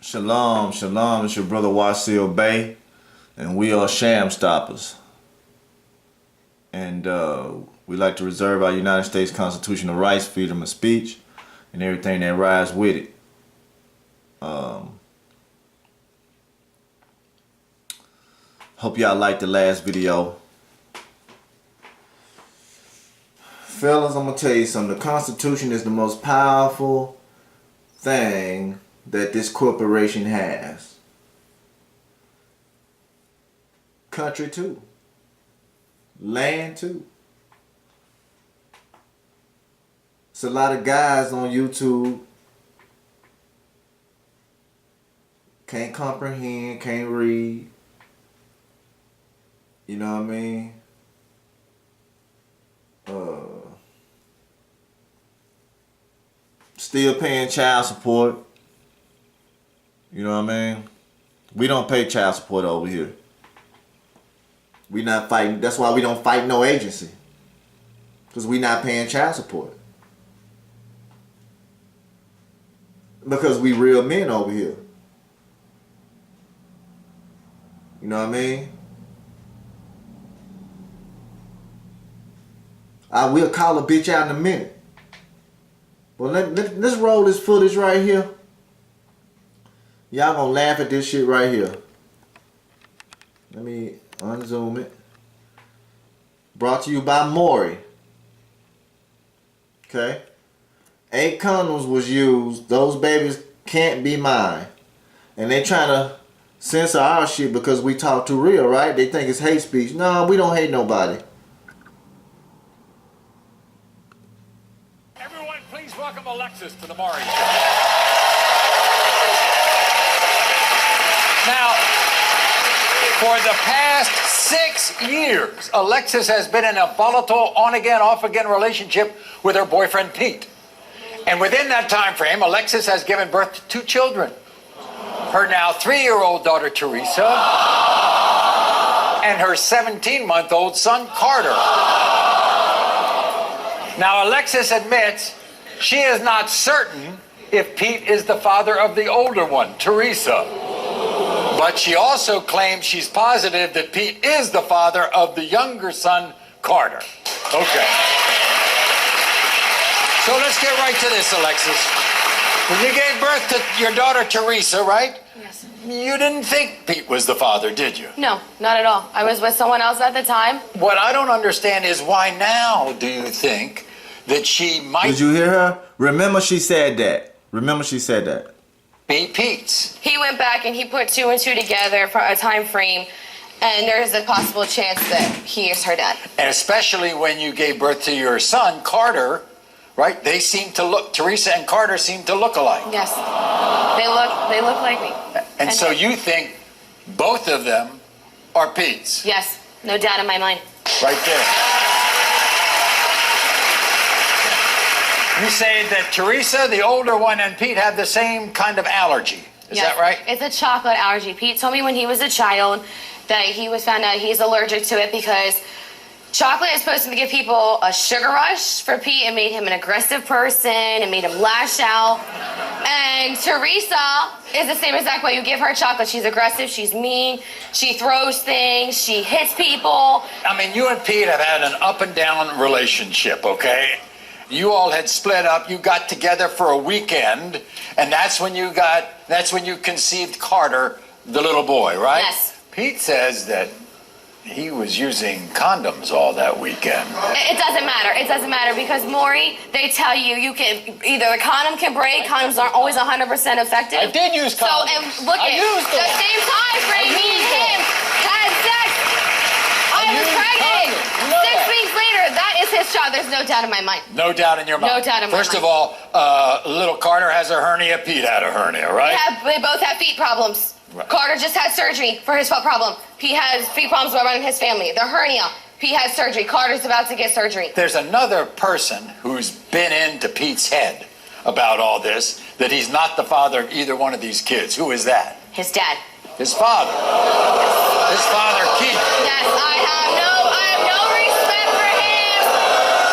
Shalom, shalom. It's your brother Wasilkamilbey, and we are Shamstoppers. And we like to reserve our United States constitutional rights, freedom of speech, and everything that rides with it. Hope y'all liked the last video. Fellas, I'm gonna tell you something. The Constitution is the most powerful thing that this corporation has. Country too. Land too. It's a lot of guys on YouTube can't comprehend, can't read. You know what I mean? Still paying child support. You know what I mean? We don't pay child support over here. We not fighting. That's why we don't fight no agency. Because we not paying child support. Because we real men over here. You know what I mean? I will call a bitch out in a minute. Well, let's roll this footage right here. Y'all gonna laugh at this shit right here. Let me unzoom it. Brought to you by Maury. Okay? 8 condoms was used. Those babies can't be mine. And they trying to censor our shit because we talk too real, right? They think it's hate speech. No, we don't hate nobody. Everyone, please welcome Alexis to the Maury Show. Now, for the past 6 years, Alexis has been in a volatile on-again, off-again relationship with her boyfriend, Pete. And within that time frame, Alexis has given birth to 2 children. Her now 3-year-old daughter, Teresa, and her 17-month-old son, Carter. Now, Alexis admits she is not certain if Pete is the father of the older one, Teresa. But she also claims she's positive that Pete is the father of the younger son, Carter. Okay. So let's get right to this, Alexis. When you gave birth to your daughter, Teresa, right? Yes. You didn't think Pete was the father, did you? No, not at all. I was with someone else at the time. What I don't understand is why now do you think that she might... Did you hear her? Remember she said that. Remember she said that. Be Pete's. He went back and he put 2 and 2 together for a time frame, and there's a possible chance that he is her dad. And especially when you gave birth to your son, Carter, right? They seem to look, Teresa and Carter seem to look alike. Yes. They look like me. And so you think both of them are Pete's? Yes. No doubt in my mind. Right there. You say that Teresa, the older one, and Pete have the same kind of allergy. Is that right? It's a chocolate allergy. Pete told me when he was a child that he was found out he's allergic to it because chocolate is supposed to give people a sugar rush. For Pete, it made him an aggressive person. It made him lash out. And Teresa is the same exact way. You give her chocolate, she's aggressive, she's mean, she throws things, she hits people. I mean, you and Pete have had an up and down relationship, okay? You all had split up, you got together for a weekend, and that's when you conceived Carter, the little boy, right? Yes. Pete says that he was using condoms all that weekend. It doesn't matter. It doesn't matter because Maury, they tell you can either the condom can break. Condoms aren't always 100% effective. I did use condoms. So and look at the same time frame. Me and him had sex. I was pregnant. 6 weeks later, that is his child. There's no doubt in my mind. No doubt in your mind. No doubt in my mind. First of all, little Carter has a hernia. Pete had a hernia, right? They both have feet problems. Right. Carter just had surgery for his foot problem. Pete has feet problems around his family. The hernia. Pete has surgery. Carter's about to get surgery. There's another person who's been into Pete's head about all this, that he's not the father of either one of these kids. Who is that? His dad. His father. His father, Keith. Yes, I have no respect for him.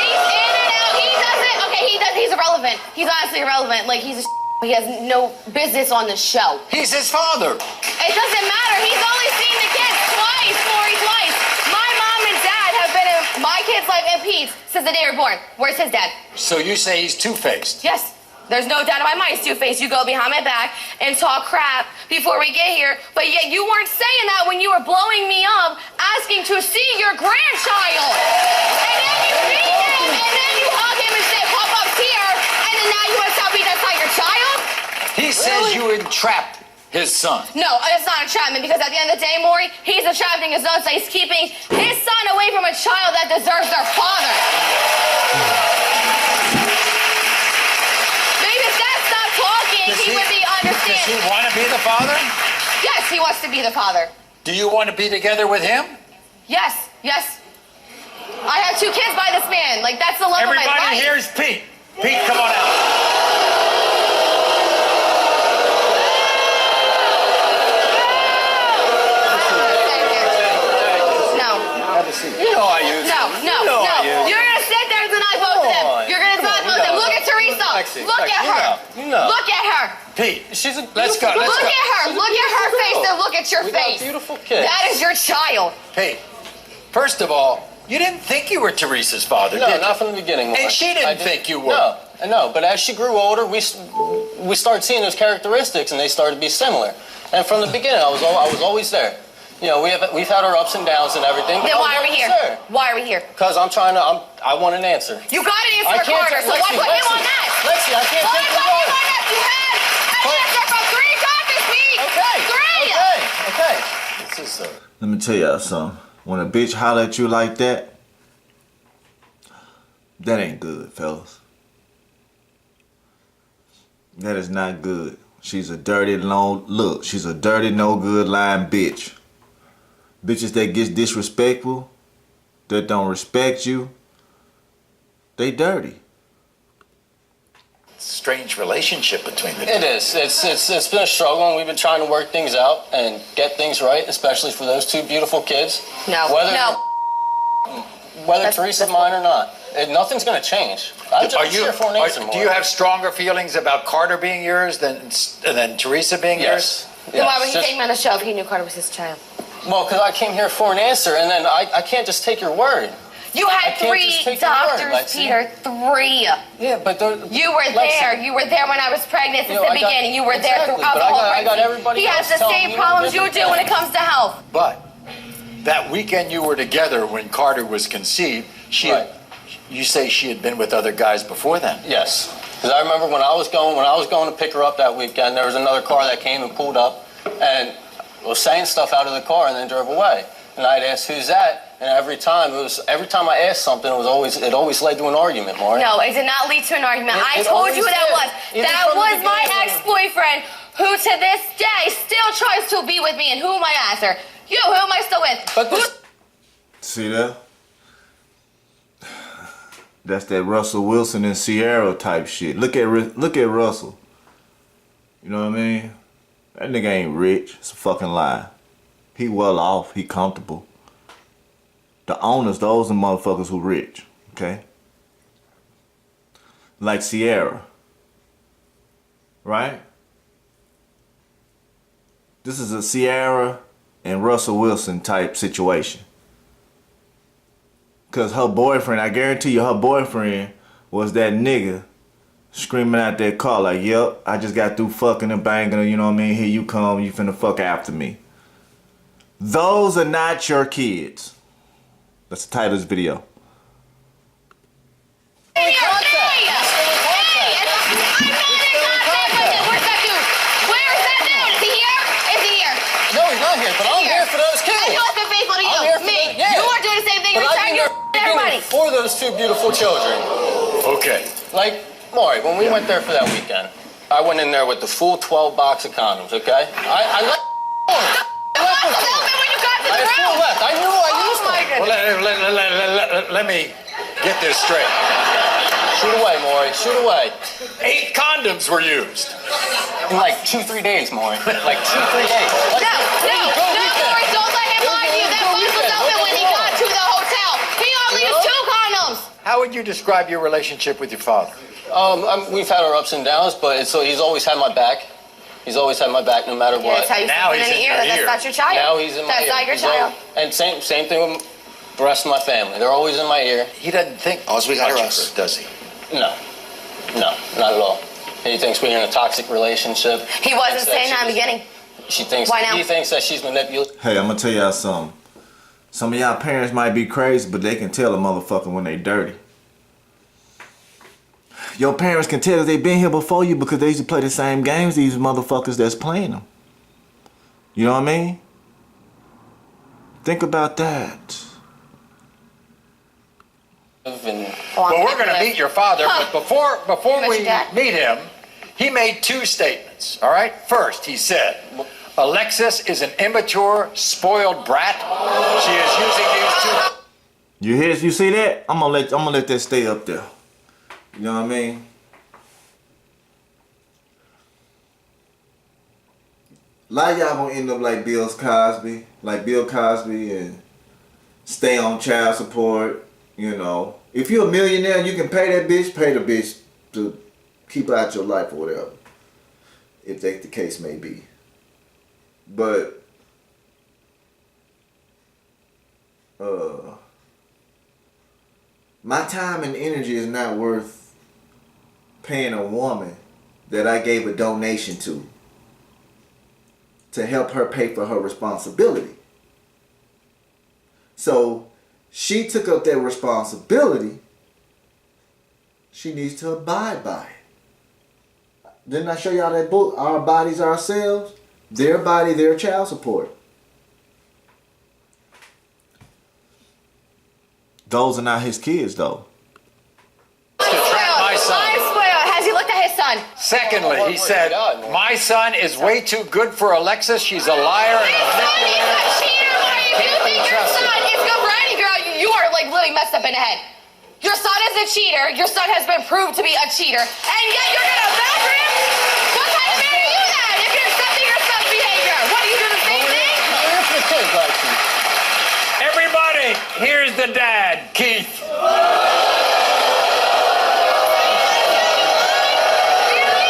He's in and out. He doesn't. Okay, he's irrelevant. He's honestly irrelevant. Like he's a He has no business on the show. He's his father. It doesn't matter. He's only seen the kids twice, Maury, twice. My mom and dad have been in my kid's life and Pete's since the day they were born. Where's his dad? So you say he's two-faced? Yes. There's no doubt in my mind he's two-faced. You go behind my back and talk crap before we get here, but yet you weren't saying that when you were blowing me up, asking to see your grandchild. And then you meet him, and then you hug him and say, pop up here, and then now you want to tell me that's not your child? He says you entrapped his son. No, it's not entrapment, because at the end of the day, Maury, he's entrapping his own son. He's keeping his son away from a child that deserves their father. He would be understanding. Does he want to be the father? Yes, he wants to be the father. Do you want to be together with him? Yes, yes. I have 2 kids by this man. Like, that's the love of my life. Everybody here's Pete. Pete, come on out. No. Have a seat. You know I use No. You're going to sit there and deny both of them. You're going to deny both of them. Look at Teresa. Look at her. Look at her. Pete, let's go. Look at her. Look at her face and look at your face. Beautiful kid. That is your child. Pete, first of all, you didn't think you were Teresa's father, did you? No, not from the beginning. And she didn't think you were. No, but as she grew older, we started seeing those characteristics, and they started to be similar. And from the beginning, I was always there. You know, we've had our ups and downs and everything. Then why are we here? Why are we here? Because I want an answer. You got an answer for Carter, so why put him on that? Lexi, I can't take the role. You had an answer from 3 doctors, Pete. Okay. This is Let me tell y'all something. When a bitch holler at you like that, that ain't good, fellas. That is not good. She's a dirty, she's a dirty, no good lying bitch. Bitches that gets disrespectful, that don't respect you, they dirty. Strange relationship between the two. It is. It's been a struggle, and we've been trying to work things out and get things right, especially for those 2 beautiful kids. Whether Teresa's mine or not, nothing's going to change. I'm just here for an answer. Do you have stronger feelings about Carter being yours than Teresa being yours? Then why would he take me on the show if he knew Carter was his child? Well, because I came here for an answer, and then I can't just take your word. You had 3 doctors, Peter. 3. Yeah, but you were there. You were there when I was pregnant since the beginning. You were there throughout the whole pregnancy. He has the same problems you do when it comes to health. But that weekend you were together when Carter was conceived, you say she had been with other guys before then? Yes, because I remember when I was going to pick her up that weekend, there was another car that came and pulled up and was saying stuff out of the car and then drove away. And I'd ask, who's that? And every time I asked something, it always led to an argument, Maury. No, it did not lead to an argument. I told you who that was. That was my ex-boyfriend, who to this day still tries to be with me. And who am I after? You, who am I still with? See that? That's that Russell Wilson and Sierra type shit. Look at Russell. You know what I mean? That nigga ain't rich. It's a fucking lie. He well off. He comfortable. The owners, those are the motherfuckers who rich. Okay? Like Sierra. Right? This is a Sierra and Russell Wilson type situation. Because her boyfriend, I guarantee you her boyfriend was that nigga screaming out that car like, yep, I just got through fucking and banging her, you know what I mean? Here you come, you finna fuck after me. Those are not your kids. That's the title of this video. For those 2 beautiful children. Okay. Like, Maury, when we went there for that weekend, I went in there with the full 12 box of condoms, okay? I left when you got to the ground. left. I knew I used them. Well, let me get this straight. Shoot away, Maury. Shoot away. 8 condoms were used. In like 2-3 days, Maury. Like 2-3 days. Like, No, Maury, don't let him lie to you. That bus was open when he got to the hotel. He only used 2 condoms. How would you describe your relationship with your father? We've had our ups and downs, but so he's always had my back. He's always had my back no matter Yeah, what. that's how you Now speak in he's the in ear. your That's ear. not your child. Now he's in my That's ear. not your He's child. And same thing with the rest of my family. They're always in my ear. He doesn't think All we got much are of us. her, does he? No, not at all. He thinks we're in a toxic relationship. He wasn't saying that in the beginning. She thinks Why now? he thinks that she's manipulating. Hey, I'm gonna tell y'all something. Some of y'all parents might be crazy, but they can tell a motherfucker when they dirty. Your parents can tell that they been here before you because they used to play the same games these motherfuckers that's playing them. You know what I mean? Think about that. Well, we're going to meet your father, but before You we met your dad? meet him, he made two statements, all right? First, he said, Alexis is an immature, spoiled brat. She is using these two... You hear? You see that? I'm gonna let that stay up there. You know what I mean? A lot of y'all gonna end up like Bill Cosby, and stay on child support. You know, if you're a millionaire, you can pay that bitch. Pay the bitch to keep out your life or whatever, if that the case may be. But my time and energy is not worth paying a woman that I gave a donation to help her pay for her responsibility. So she took up that responsibility. She needs to abide by it. Didn't I show y'all that book, Our Bodies, Ourselves? Their body, their child support. Those are not his kids, though. To trap my son. I'm spoiled. Has he looked at his son? Secondly, he said, my son is way too good for Alexis. She's a liar and a His son is manipulator. a cheater, Marty. If you Can't be think your trusted. son is good for any girl, you are like really messed up in the head. Your son is a cheater. Your son has been proved to be a cheater. And yet you're gonna back him? What kind of man are you then? If you're accepting your son's behavior, what are you doing the same thing? Here's the kid, Gretchen. Everybody, here's the dad, Keith.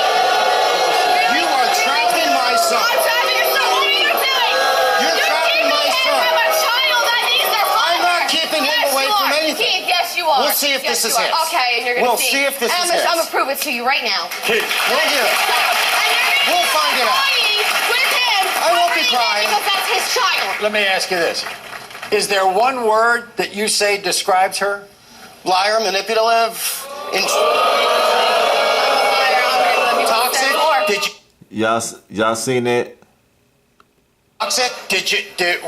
You are trapping my son. I'm trapping your son. What are you doing? You're trapping my son. From a child that needs their father. I'm not keeping him Yes, away you from are. anything. Keith, yes, you are. We'll see if Yes, this is you are. his. Okay, and you're gonna We'll see if this is I'm his. gonna prove it to you right now. Keith. We'll do it. We'll find it out. With him. I won't be over crying. Because that's his child. Let me ask you this. Is there one word that you say describes her? Liar, manipulative, toxic. Did you... Y'all seen that? Toxic.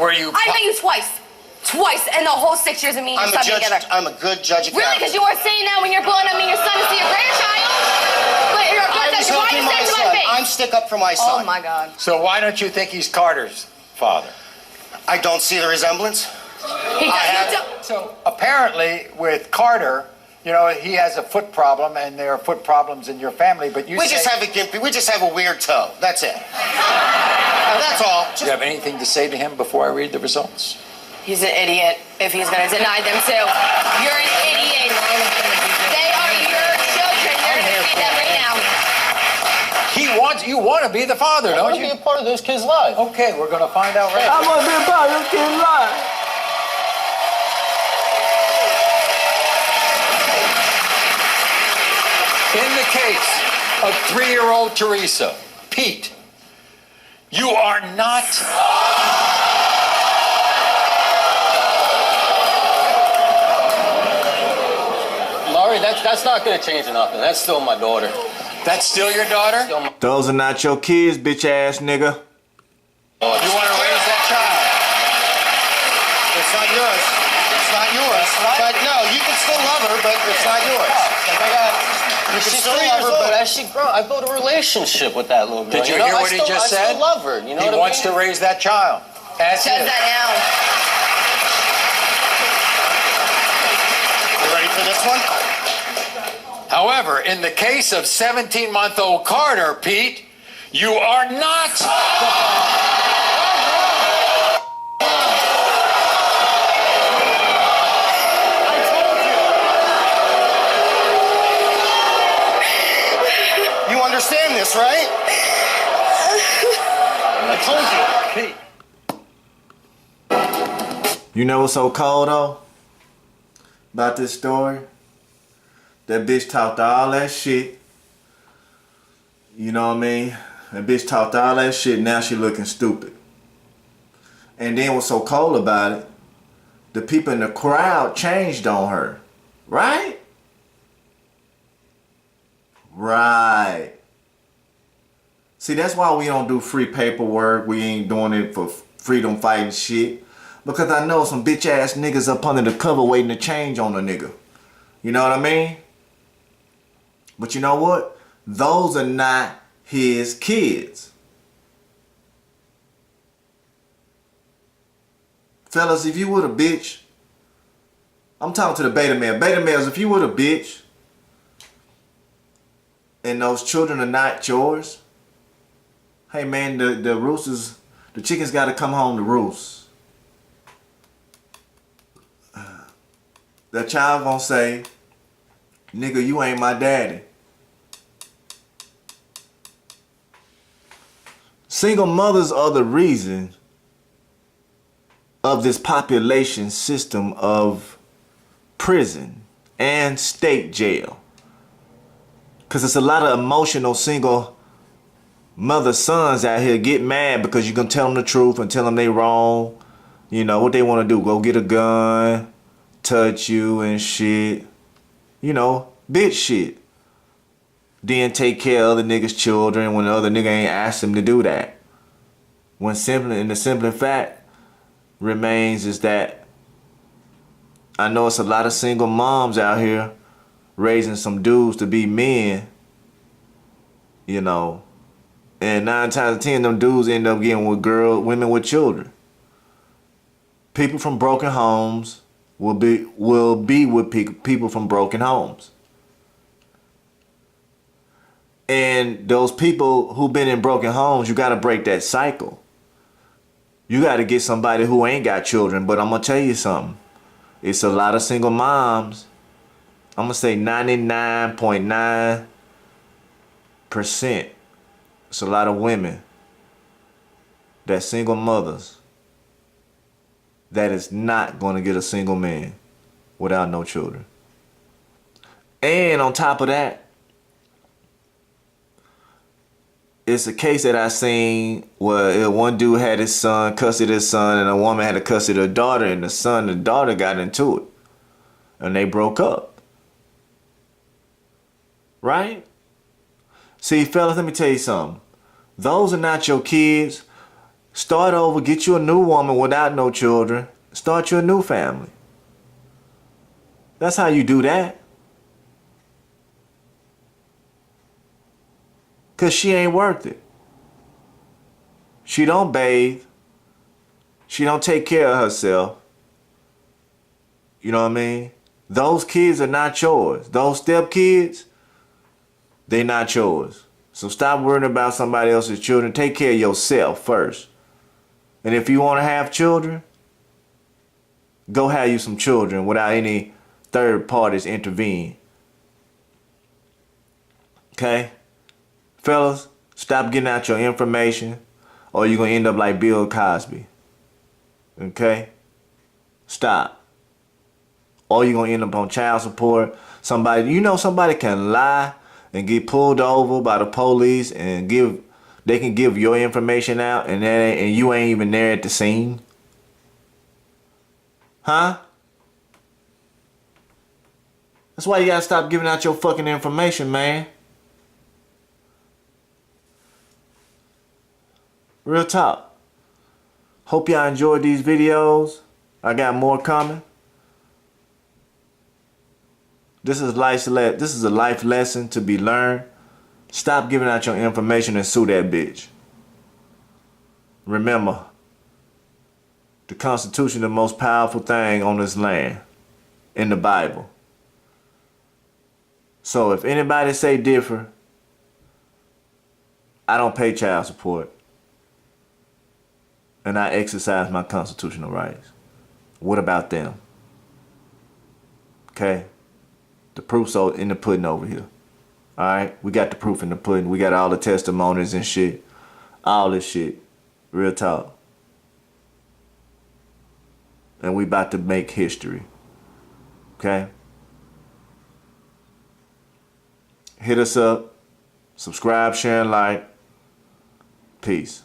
Were you... I met you twice. Twice in the whole 6 years of me and I'm your a son judge. together. I'm a good judge of Really? Because character. you weren't saying that when you're blowing up me and your son to see your grandchild? But you're a I good was judge. Why are helping you my saying to my son. face? I'm stick up for my son. Oh my God. So why don't you think he's Carter's father? I don't see the resemblance. He does. have- You don't. So apparently with Carter, you know, he has a foot problem and there are foot problems in your family, but you We say... just have a gimpy. We just have a weird toe. That's it. That's all. Do you have anything to say to him before I read the results? He's an idiot if he's going to deny them too. You're an idiot. They are your children. You're going to see them right now. You want to be the father, I don't want to you? be a part of those kids' lives. Okay, we're going to find out right now. I want to be a part of this kid's life. In the case of 3-year-old Teresa, Pete, you are not... Laurie, that's not going to change nothing. That's still my daughter. That's still your daughter? Still my Those are not your kids, bitch ass nigga. daughter. You want to raise that child? It's not yours. It's not yours. But no, you can still love her, but it's not yours. You can She's still 3 love years her, old. but As she grows, I built a relationship with that little girl. Did you know? hear I what he still- just I said? still love her. You know He what wants I mean? to raise that child. As Says his. that now. you ready for this one? However, in the case of 17-month-old Carter, Pete, you are not... I told you. Pete. You know what's so cold though about this story? That bitch talked all that shit. You know what I mean? That bitch talked all that shit. Now she looking stupid. And then what's so cold about it? The people in the crowd changed on her. Right? Right. See, that's why we don't do free paperwork. We ain't doing it for freedom fighting shit. Because I know some bitch ass niggas up under the cover waiting to change on a nigga. You know what I mean? But you know what? Those are not his kids. Fellas, if you would a bitch, I'm talking to the beta male. Beta males, if you would a bitch, and those children are not yours, hey man, the roosters, the chickens gotta come home to roost. The child gonna say, nigga, you ain't my daddy. Single mothers are the reason of this population system of prison and state jail. Because it's a lot of emotional single mother sons out here get mad because you can tell them the truth and tell them they wrong. You know, what they want to do, go get a gun, touch you and shit. You know, bitch shit. Then take care of other niggas' children when the other nigga ain't asked them to do that. When simply, and the simple fact remains is that I know it's a lot of single moms out here raising some dudes to be men, you know, and 9 times out of 10 them dudes end up getting with women with children. People from broken homes will be with people from broken homes. And those people who've been in broken homes, you got to break that cycle. You got to get somebody who ain't got children. But I'm going to tell you something. It's a lot of single moms. I'm going to say 99.9%. It's a lot of women that single mothers that is not going to get a single man without no children. And on top of that, it's a case that I seen where one dude had his son, custody of his son, and a woman had a custody of her daughter, and the son and the daughter got into it. And they broke up. Right? See, fellas, let me tell you something. Those are not your kids. Start over, get you a new woman without no children. Start you a new family. That's how you do that. Because she ain't worth it. She don't bathe. She don't take care of herself. You know what I mean? Those kids are not yours. Those step kids, they not yours. So stop worrying about somebody else's children. Take care of yourself first. And if you want to have children, go have you some children without any third parties intervening. Okay? Fellas, stop getting out your information or you're going to end up like Bill Cosby. Okay? Stop. Or you're going to end up on child support. Somebody can lie and get pulled over by the police and they can give your information out and you ain't even there at the scene. Huh? That's why you got to stop giving out your fucking information, man. Real talk. Hope y'all enjoyed these videos. I got more coming. This is a life lesson to be learned. Stop giving out your information and sue that bitch. Remember, the Constitution is the most powerful thing on this land in the Bible. So if anybody say different, I don't pay child support. And I exercise my constitutional rights. What about them? Okay? The proof's in the pudding over here. Alright? We got the proof in the pudding. We got all the testimonies and shit. All this shit. Real talk. And we about to make history. Okay? Hit us up. Subscribe, share, and like. Peace.